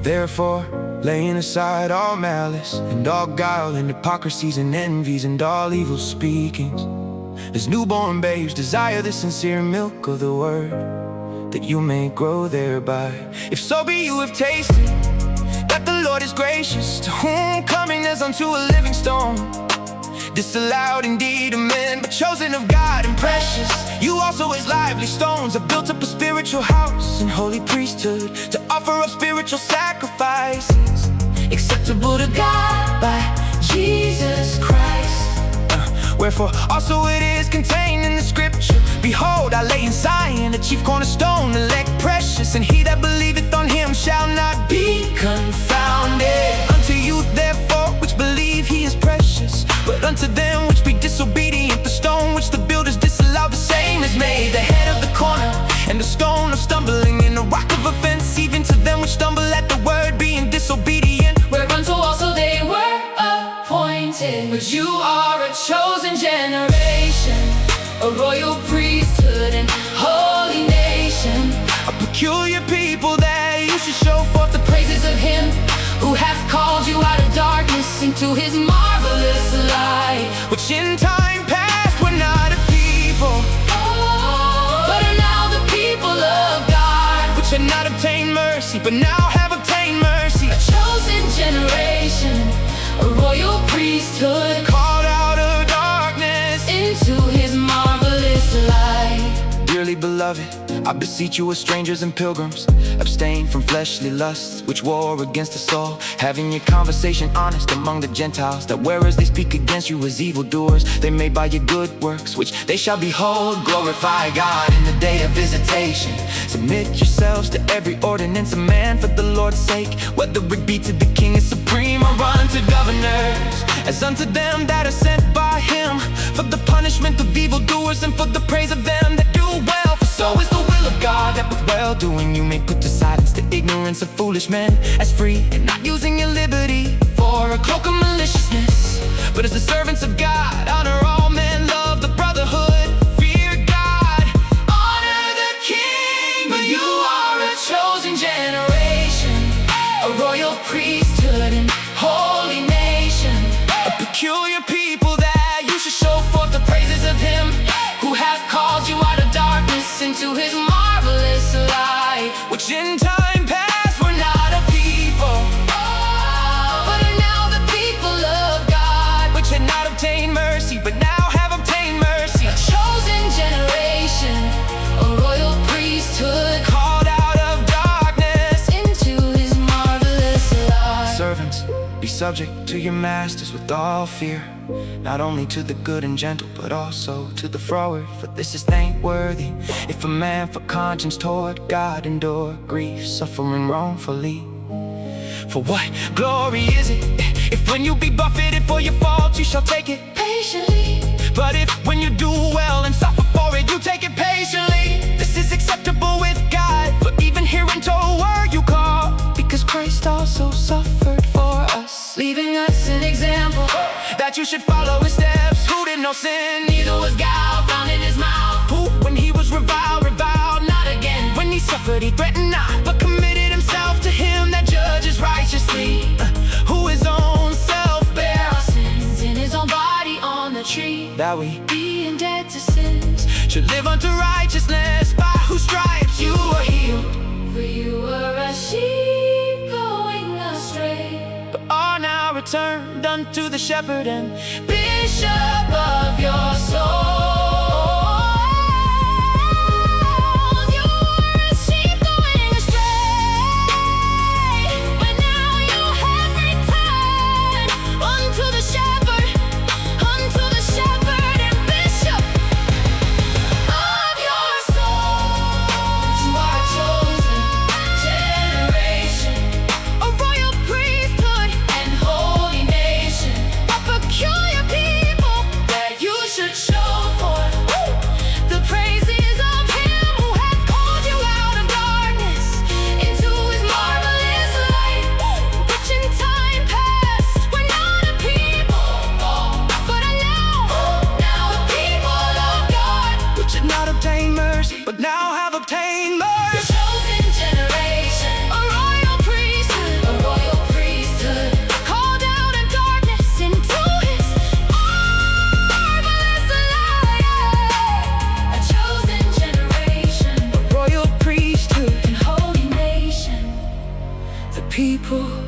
Therefore, laying aside all malice and all guile and hypocrisies and envies and all evil speakings, as newborn babes desire the sincere milk of the word, that you may grow thereby. If so be you have tasted that the Lord is gracious, to whom coming as unto a living stone, disallowed indeed of men, but chosen of God and precious. You also as lively stones have built up a spiritual house and holy priesthood, to offer up spiritual sacrifices acceptable to God by Jesus Christ. Wherefore also it is contained in the scripture, behold, I lay in Zion a chief cornerstone, elect precious, and he that believeth on him shall not be confounded. Unto you therefore which believe he is precious, but unto them which be disobedient, the stone which the builders disallowed, the same is made the head of the corner, and the stone of stumbling, and a rock of offense, even to them which stumble at the word, being disobedient. Whereunto also they were appointed. But you are a chosen generation, a royal priesthood and holy nation, A peculiar people, that you should show forth the praises of him who hath called you out of darkness into his marvelous light. which in time past were not a people, But are now the people of God, which had not obtained mercy, but now have obtained mercy. a chosen generation, a royal priesthood, Called out of darkness into his marvelous light. Dearly beloved, I beseech you as strangers and pilgrims, abstain from fleshly lusts which war against the soul, having your conversation honest among the Gentiles, that whereas they speak against you as evildoers, they may by your good works, which they shall behold, glorify God in the day of visitation. Submit yourselves to every ordinance of man for the Lord's sake, whether it be to the king as supreme or unto governors, as unto them that are sent by him, for the punishment of evildoers and for the praise of them that do well. For so is the will of God, that with well-doing you may put to silence the ignorance of foolish men, as free and not using your liberty for a cloak of maliciousness, but as the servants of God. Honor all men, love the brotherhood, fear God, Honor the king. But you are a chosen generation, a royal priesthood and holy nation, a peculiar people, that you should show forth the praises of him who hath called you out of darkness into his marvelous light. which in time past were not a people, But are now the people of God, which had not obtained mercy, but now have obtained mercy. a chosen generation, a royal priesthood, Called out of darkness. into his marvelous light. Servants, be subject to your masters with all fear, not only to the good and gentle, but also to the froward. For this is thankworthy, if a man for conscience toward God endure grief, suffering wrongfully. For what glory is it, if when you be buffeted for your fault, you shall take it Patiently, but if when you do well and suffer for it, you take it patiently, this is acceptable with God. For even hereunto were you called, because Christ also suffered for us, leaving us an example, that you should follow his steps, who did no sin, neither was guile found in his mouth. who when he was reviled Not again, when he suffered he threatened not, but committed himself to him that judges righteously, who his own self bear our sins in his own body on the tree, that we being dead to sins, should live unto righteousness, by whose stripes you are healed. for you were a sheep going astray, But are now returned unto the shepherd and bishop of your soul. You were a sheep going astray, but now you have returned unto the shepherd and bishop of your soul. You are a chosen generation, a royal priesthood and holy nation, a peculiar people, that you should show forth the praises of him who hath called you out of darkness into his marvelous light, which in time past were not a people, but are now the people of God, which had not obtained mercy, but now have obtained a mercy. chosen generation, a royal priesthood Ooh.